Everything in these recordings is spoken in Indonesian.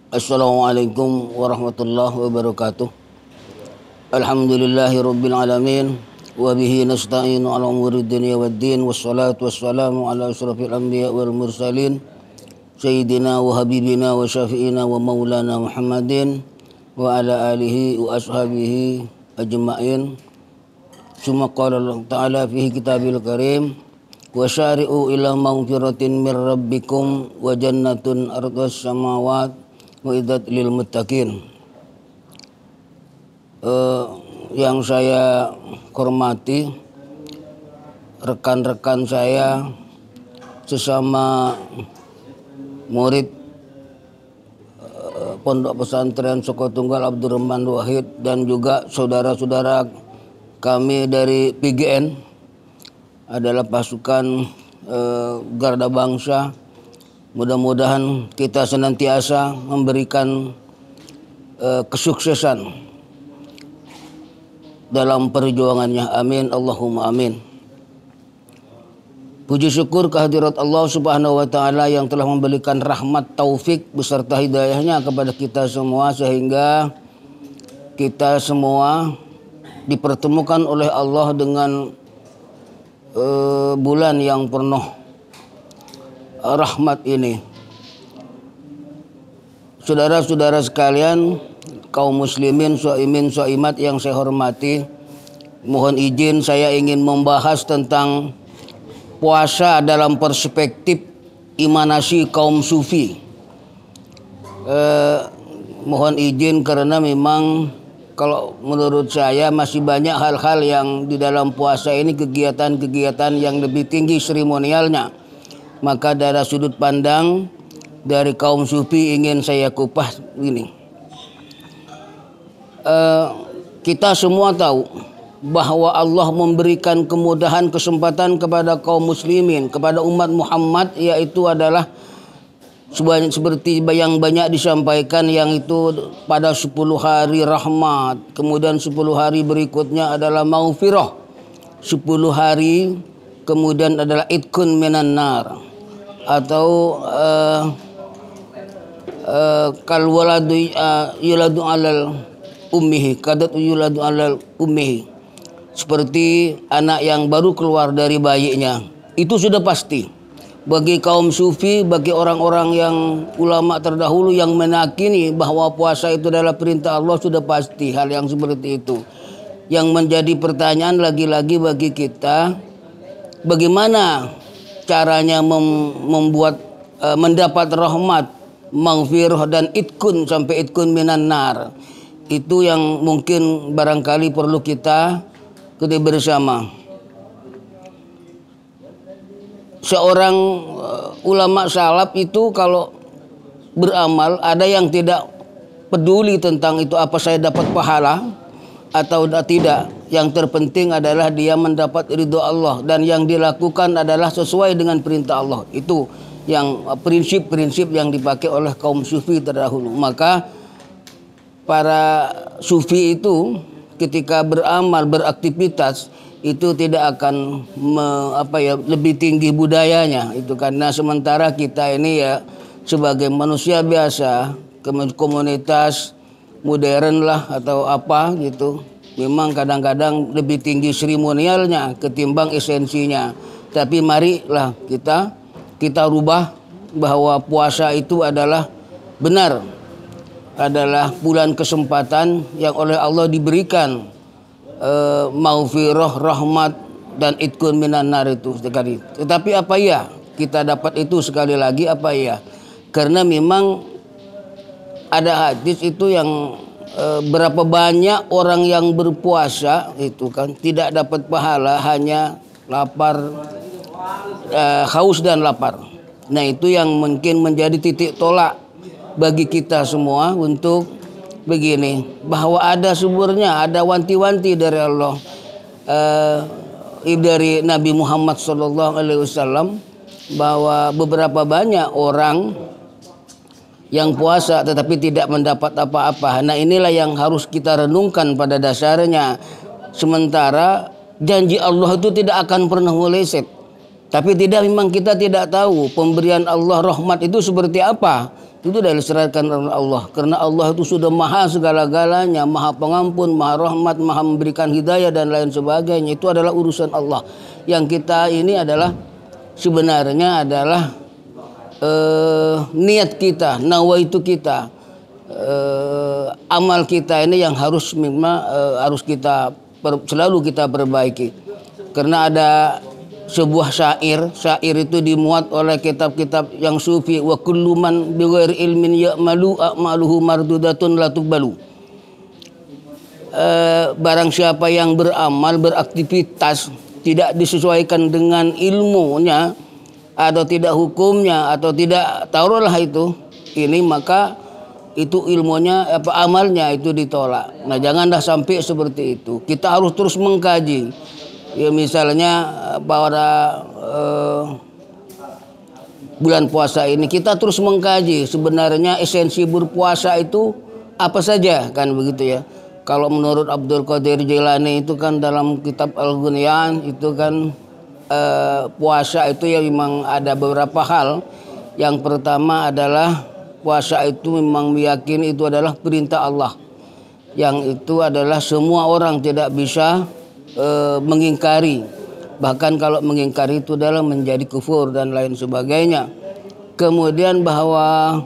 Assalamualaikum warahmatullahi wabarakatuh. Alhamdulillahi rabbil alamin. Wa bihi nasta'inu ala umuri dunya waddin. Wassalatu wassalamu ala asrafil anbiya wal mursalin Sayyidina wa habibina wa syafi'ina wa maulana Muhammadin wa ala alihi wa ashabihi ajma'in. Summa qala Allah ta'ala fihi kitabil karim wa syari'u ila maghfiratin mir rabbikum wa jannatun ardhas samawat wa iddat lil muttaqin. Yang saya hormati rekan-rekan saya sesama murid Pondok Pesantren Sokotunggal Abdurrahman Wahid dan juga saudara-saudara kami dari PGN adalah pasukan Garda Bangsa. Mudah-mudahan kita senantiasa memberikan kesuksesan dalam perjuangannya. Amin Allahumma amin. Puji syukur kehadirat Allah Subhanahu wa taala yang telah memberikan rahmat taufik beserta hidayahnya kepada kita semua sehingga kita semua dipertemukan oleh Allah dengan bulan yang penuh rahmat ini. Saudara-saudara sekalian, kaum muslimin, shaimin, shaimat yang saya hormati, mohon izin saya ingin membahas tentang puasa dalam perspektif imanasi kaum sufi. Mohon izin karena memang kalau menurut saya masih banyak hal-hal yang di dalam puasa ini kegiatan-kegiatan yang lebih tinggi seremonialnya. Maka dari sudut pandang dari kaum sufi ingin saya kupas ini. Kita semua tahu bahwa Allah memberikan kemudahan kesempatan kepada kaum muslimin, kepada umat Muhammad, yaitu adalah seperti yang banyak disampaikan, yang itu pada 10 hari rahmat, kemudian 10 hari berikutnya adalah maghfirah, 10 hari kemudian adalah idkun minan nar, atau kal waladu yuladu alal ummihi kadat yuladu alal ummihi, seperti anak yang baru keluar dari bayinya. Itu sudah pasti bagi kaum sufi, bagi orang-orang yang ulama terdahulu yang meyakini bahwa puasa itu adalah perintah Allah, sudah pasti hal yang seperti itu. Yang menjadi pertanyaan lagi-lagi bagi kita, bagaimana caranya membuat mendapat rahmat, maghfirah dan idkun sampai idkun minan nar. Itu yang mungkin barangkali perlu kita ketahui bersama. Seorang ulama salaf itu kalau beramal, ada yang tidak peduli tentang itu, apa saya dapat pahala atau tidak. Yang terpenting adalah dia mendapat ridho Allah, dan yang dilakukan adalah sesuai dengan perintah Allah. Itu yang prinsip-prinsip yang dipakai oleh kaum sufi terdahulu. Maka para sufi itu ketika beramal, beraktivitas itu tidak akan lebih tinggi budayanya itu, karena sementara kita ini ya sebagai manusia biasa, komunitas modern lah atau apa gitu, memang kadang-kadang lebih tinggi seremonialnya ketimbang esensinya. Tapi marilah kita rubah bahwa puasa itu adalah benar, adalah bulan kesempatan yang oleh Allah diberikan maghfirah, rahmat dan idkun minan nar itu sekali. Tetapi apa ya kita dapat itu sekali lagi, apa ya? Karena memang ada hadis itu yang berapa banyak orang yang berpuasa itu kan tidak dapat pahala, hanya lapar, haus dan lapar. Nah itu yang mungkin menjadi titik tolak bagi kita semua untuk begini, bahwa ada sumbernya, ada wanti-wanti dari Allah, dari Nabi Muhammad SAW, bahwa beberapa banyak orang yang puasa tetapi tidak mendapat apa-apa. Nah inilah yang harus kita renungkan pada dasarnya. Sementara janji Allah itu tidak akan pernah meleset. Tapi memang kita tidak tahu pemberian Allah rahmat itu seperti apa. itu sudah diserahkan oleh Allah, karena Allah itu sudah maha segala-galanya, maha pengampun, maha rahmat, maha memberikan hidayah dan lain sebagainya. Itu adalah urusan Allah. Yang kita ini adalah sebenarnya adalah niat kita, nawaitu kita, amal kita ini yang harus memang harus kita selalu kita perbaiki. Karena ada sebuah syair itu dimuat oleh kitab-kitab yang sufi, wa kullu man bighairi ilmin ya'malu a'maluhu mardudatun la tuqbalu. Barang siapa yang beramal, beraktivitas tidak disesuaikan dengan ilmunya atau tidak hukumnya atau tidak taruhlah itu ini, maka itu ilmunya amalnya itu ditolak. Nah, janganlah sampai seperti itu. Kita harus terus mengkaji. Ya, misalnya pada bulan puasa ini kita terus mengkaji sebenarnya esensi berpuasa itu apa saja, kan begitu ya. Kalau menurut Abdul Qadir Jailani itu kan dalam kitab Al-Ghunyan itu kan puasa itu ya memang ada beberapa hal. Yang pertama adalah puasa itu memang meyakini itu adalah perintah Allah, yang itu adalah semua orang tidak bisa mengingkari, bahkan kalau mengingkari itu adalah menjadi kufur dan lain sebagainya. Kemudian bahwa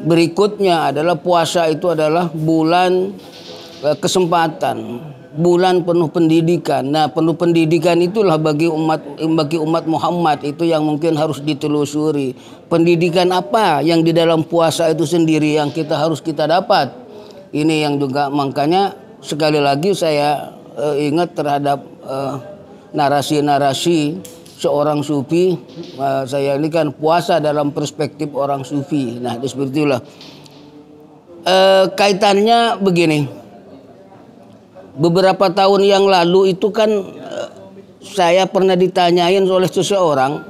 berikutnya adalah puasa itu adalah bulan kesempatan, bulan penuh pendidikan. Nah, penuh pendidikan itulah bagi umat Muhammad itu yang mungkin harus ditelusuri. Pendidikan apa yang di dalam puasa itu sendiri yang harus kita dapat. Ini yang juga makanya sekali lagi saya ingat terhadap narasi-narasi seorang sufi. Saya ini kan puasa dalam perspektif orang sufi. Nah, seperti itulah. Kaitannya begini. Beberapa tahun yang lalu itu kan saya pernah ditanyain oleh seseorang,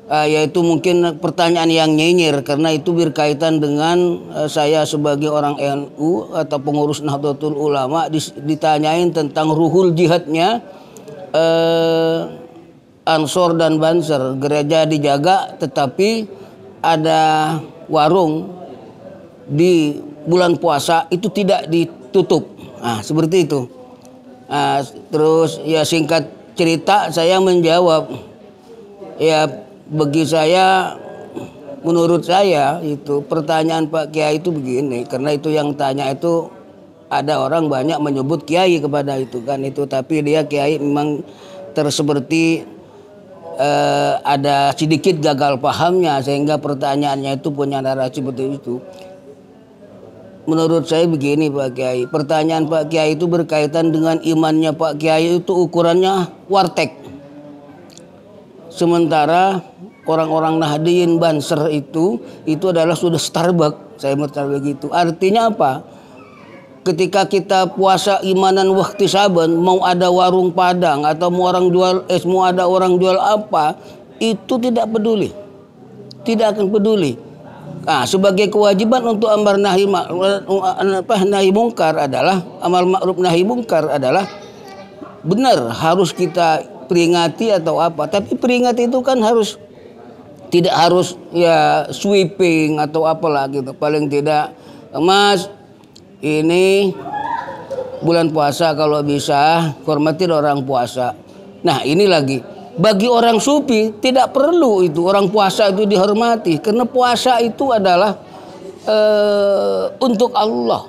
yaitu mungkin pertanyaan yang nyinyir karena itu berkaitan dengan saya sebagai orang NU atau pengurus Nahdlatul Ulama, ditanyain tentang ruhul jihadnya Ansor dan Banser. Gereja dijaga tetapi ada warung di bulan puasa itu tidak ditutup. Nah, seperti itu. Nah, terus ya singkat cerita saya menjawab, ya bagi saya, menurut saya itu pertanyaan Pak Kiai itu begini, karena itu yang tanya itu ada orang banyak menyebut Kiai kepada itu kan itu, tapi dia Kiai memang seperti ada sedikit gagal pahamnya sehingga pertanyaannya itu punya narasi seperti itu. Menurut saya begini Pak Kiai, pertanyaan Pak Kiai itu berkaitan dengan imannya Pak Kiai itu ukurannya warteg. Sementara orang-orang Nahdliyin Banser itu adalah sudah Starbucks, saya merasa begitu. Artinya apa? Ketika kita puasa imanan waktu saban, mau ada warung Padang atau mau ada orang jual apa, itu tidak peduli, tidak akan peduli. Nah, sebagai kewajiban untuk amar nahi mungkar adalah amal ma'ruf nahi mungkar adalah benar harus kita peringati atau apa. Tapi peringati itu kan tidak harus ya sweeping atau apalah gitu. Paling tidak, Mas, ini bulan puasa kalau bisa hormatin orang puasa. Nah, ini lagi. Bagi orang sufi tidak perlu itu orang puasa itu dihormati, karena puasa itu adalah untuk Allah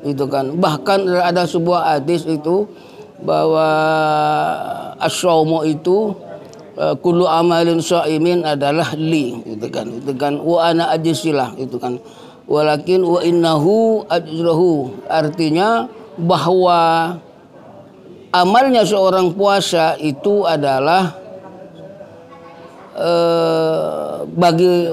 itu kan. Bahkan ada sebuah hadis itu bahwa as-shaumu itu kullu amalin shaimin adalah li itu kan wa ana ajsilah itu kan, walakin wa innahu ajruhu, artinya bahwa amalnya seorang puasa itu adalah bagi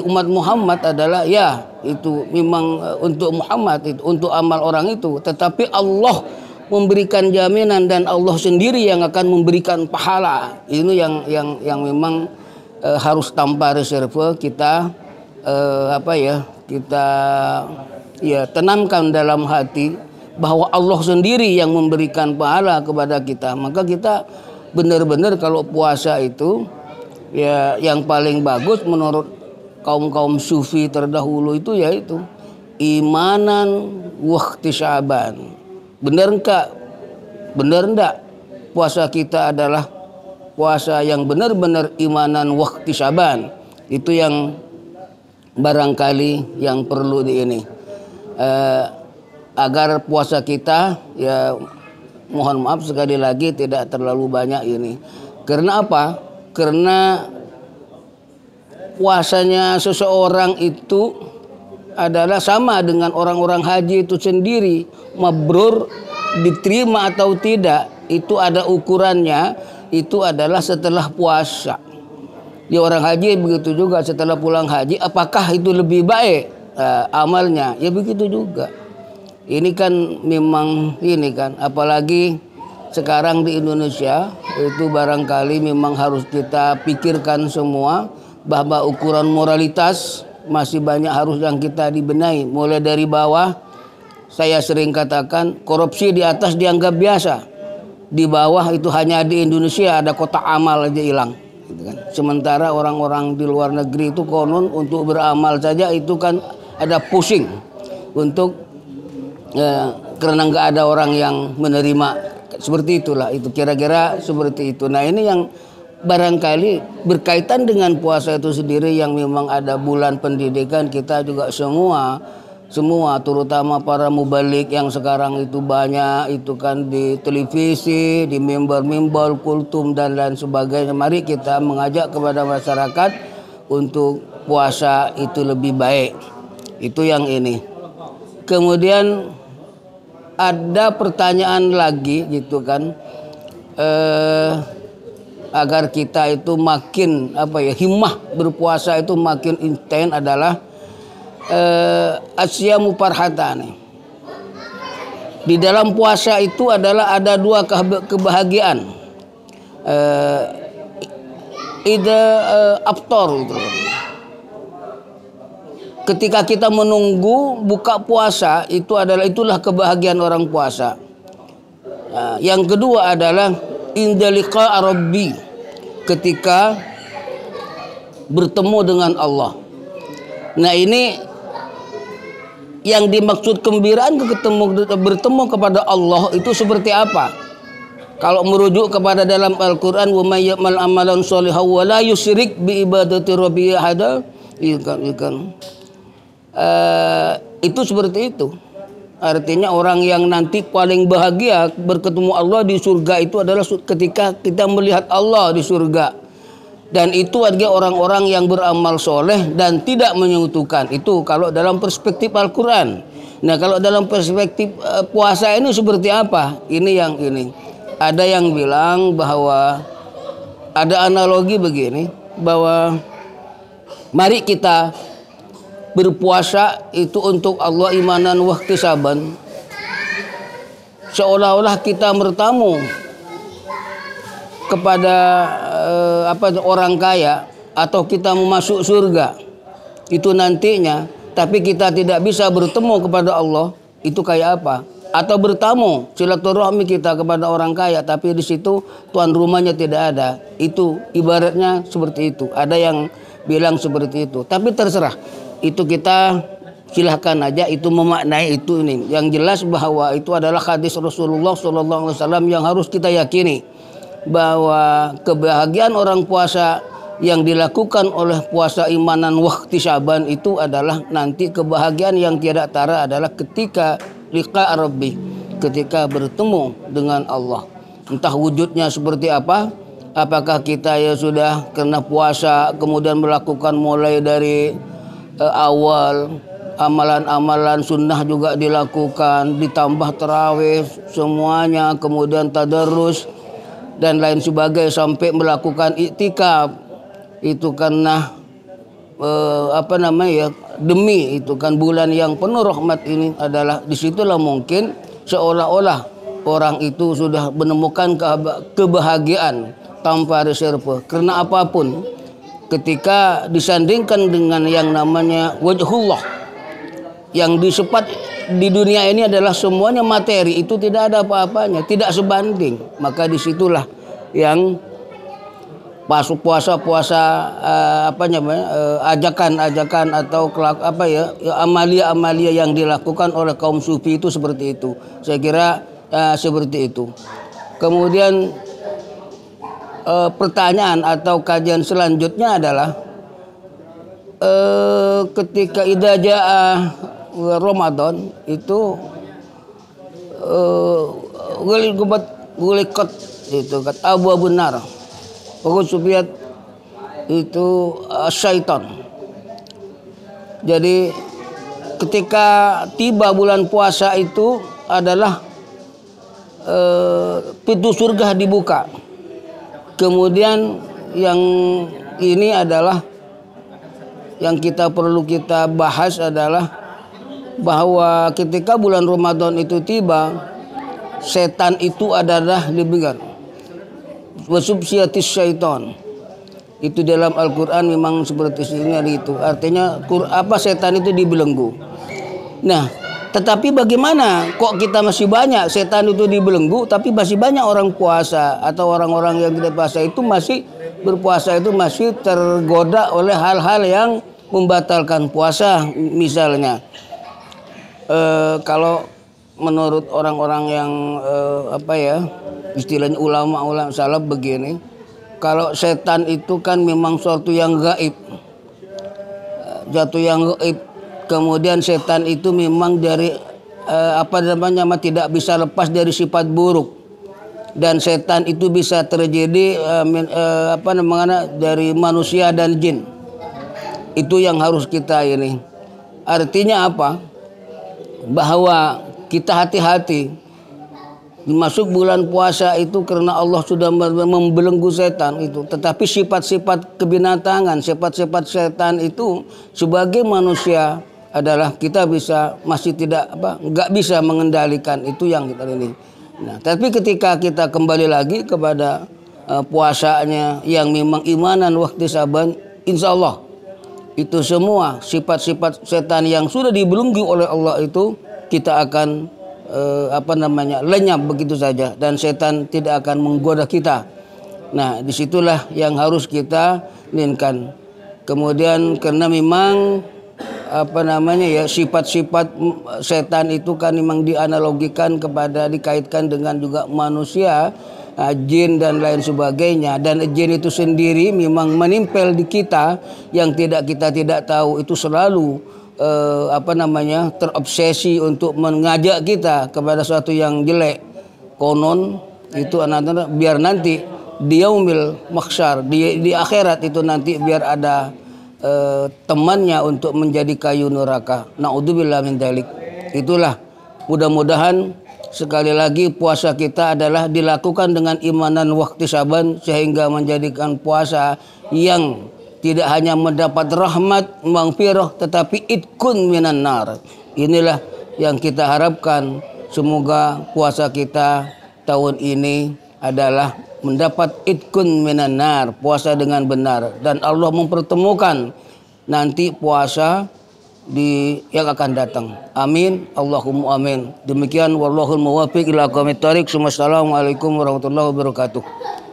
umat Muhammad adalah ya itu memang untuk Muhammad, itu untuk amal orang itu, tetapi Allah memberikan jaminan dan Allah sendiri yang akan memberikan pahala. Ini yang memang harus tanpa reserve kita kita tanamkan dalam hati bahwa Allah sendiri yang memberikan pahala kepada kita. Maka kita benar-benar kalau puasa itu ya yang paling bagus menurut kaum sufi terdahulu itu yaitu imanan wahtisaban. Benar enggak? Benar enggak puasa kita adalah puasa yang benar-benar imanan wahtisaban? Itu yang barangkali yang perlu di ini. Agar puasa kita, ya mohon maaf sekali lagi tidak terlalu banyak ini. Karena apa? Karena puasanya seseorang itu adalah sama dengan orang-orang haji itu sendiri. Mabrur, diterima atau tidak, itu ada ukurannya, itu adalah setelah puasa. Di orang haji begitu juga, setelah pulang haji apakah itu lebih baik amalnya? Ya begitu juga. Ini kan memang ini kan, apalagi sekarang di Indonesia itu barangkali memang harus kita pikirkan semua bahwa ukuran moralitas masih banyak harus yang kita dibenahi. Mulai dari bawah, saya sering katakan korupsi di atas dianggap biasa, di bawah itu hanya di Indonesia ada kotak amal aja hilang, gitu kan. Sementara orang-orang di luar negeri itu konon untuk beramal saja itu kan ada pusing untuk karena nggak ada orang yang menerima, seperti itulah, itu kira-kira seperti itu. Nah ini yang barangkali berkaitan dengan puasa itu sendiri, yang memang ada bulan pendidikan kita juga semua terutama para mubalik yang sekarang itu banyak itu kan di televisi, di mimbar kultum dan lain sebagainya. Mari kita mengajak kepada masyarakat untuk puasa itu lebih baik. Itu yang ini. Kemudian ada pertanyaan lagi gitu kan, agar kita itu makin himmah berpuasa itu makin intens adalah asyamu farhatani. Di dalam puasa itu adalah ada dua kebahagiaan. Ida aftor gitu. Ketika kita menunggu buka puasa itulah kebahagiaan orang puasa. Yang kedua adalah indalika rabbi, ketika bertemu dengan Allah. Nah ini yang dimaksud kegembiraan bertemu kepada Allah itu seperti apa? Kalau merujuk kepada dalam Al-Quran, wa may ya'mal amalan sholihan wa la yusyrik bi ibadati rabbihi ahada, itu seperti itu. Artinya orang yang nanti paling bahagia berketemu Allah di surga itu adalah ketika kita melihat Allah di surga. Dan itu adalah orang-orang yang beramal soleh dan tidak menyekutukan. Itu kalau dalam perspektif Al-Quran. Nah kalau dalam perspektif puasa ini seperti apa? Ini yang ini. Ada yang bilang bahwa ada analogi begini, bahwa mari kita berpuasa itu untuk Allah imanan wahtisaban, seolah-olah kita bertamu kepada orang kaya, atau kita mau masuk surga itu nantinya, tapi kita tidak bisa bertemu kepada Allah. Itu kayak apa? Atau bertamu silaturahmi kita kepada orang kaya, tapi di situ tuan rumahnya tidak ada. Itu ibaratnya seperti itu. Ada yang bilang seperti itu, tapi terserah. Itu kita silahkan aja itu memaknai itu ini. Yang jelas bahwa itu adalah hadis Rasulullah SAW yang harus kita yakini, bahwa kebahagiaan orang puasa yang dilakukan oleh puasa imanan wahtisaban itu adalah nanti kebahagiaan yang tiada tara adalah ketika liqa rabbi, ketika bertemu dengan Allah. Entah wujudnya seperti apa, apakah kita ya sudah kena puasa kemudian melakukan mulai dari awal amalan-amalan sunnah juga dilakukan, ditambah tarawih semuanya, kemudian tadarrus dan lain sebagainya, sampai melakukan iktikaf. Itu karena demi itu kan bulan yang penuh rahmat ini adalah, disitulah mungkin seolah-olah orang itu sudah menemukan kebahagiaan tanpa reserve. Karena apapun ketika disandingkan dengan yang namanya wajhullah, yang disepat di dunia ini adalah semuanya materi, itu tidak ada apa-apanya, tidak sebanding. Maka disitulah yang puasa apa namanya, ajakan-ajakan atau amalia-amalia yang dilakukan oleh kaum sufi itu seperti itu. Saya kira seperti itu. Kemudian pertanyaan atau kajian selanjutnya adalah ketika idza jaa Ramadan itu gulikat itu kata Abu Benar pokok sufiat itu syaitan. Jadi ketika tiba bulan puasa itu adalah pintu surga dibuka. Kemudian yang ini adalah yang perlu kita bahas adalah bahwa ketika bulan Ramadan itu tiba, setan itu adalah demikian. Wasubsiyatis syaitan. Itu dalam Al-Qur'an memang seperti ini itu. Artinya setan itu dibelenggu. Nah, tetapi bagaimana kok kita masih banyak setan itu dibelenggu, tapi masih banyak orang puasa atau orang-orang yang tidak puasa itu masih berpuasa itu masih tergoda oleh hal-hal yang membatalkan puasa misalnya. Kalau menurut orang-orang yang istilahnya ulama salaf begini, kalau setan itu kan memang suatu yang gaib, kemudian setan itu memang dari tidak bisa lepas dari sifat buruk, dan setan itu bisa terjadi dari manusia dan jin. Itu yang harus kita ini. Artinya apa? Bahwa kita hati-hati masuk bulan puasa itu karena Allah sudah membelenggu setan itu. Tetapi sifat-sifat kebinatangan, sifat-sifat setan itu sebagai manusia adalah kita masih nggak bisa mengendalikan itu yang kita ini. Nah, tapi ketika kita kembali lagi kepada puasanya yang memang imanan waktu saban, insya Allah itu semua sifat-sifat setan yang sudah dibelenggu oleh Allah itu kita akan lenyap begitu saja, dan setan tidak akan menggoda kita. Nah, disitulah yang harus kita inginkan. Kemudian karena memang sifat-sifat setan itu kan memang dianalogikan dikaitkan dengan juga manusia, jin dan lain sebagainya, dan jin itu sendiri memang menempel di kita yang kita tidak tahu, itu selalu terobsesi untuk mengajak kita kepada sesuatu yang jelek. Konon itu anak-anak biar nanti di yaumil mahsyar, di akhirat itu nanti biar ada temannya untuk menjadi kayu neraka. Naudzubillah min dzalik. Itulah, mudah-mudahan sekali lagi puasa kita adalah dilakukan dengan imanan waktu saban, sehingga menjadikan puasa yang tidak hanya mendapat rahmat maghfirah, tetapi itkun minan nar. Inilah yang kita harapkan. Semoga puasa kita tahun ini adalah mendapat itkun minan nar, puasa dengan benar, dan Allah mempertemukan nanti puasa yang akan datang. Amin, Allahumma amin. Demikian, wallahul muwaffiq ila aqwamit thoriq. Wassalamualaikum warahmatullahi wabarakatuh.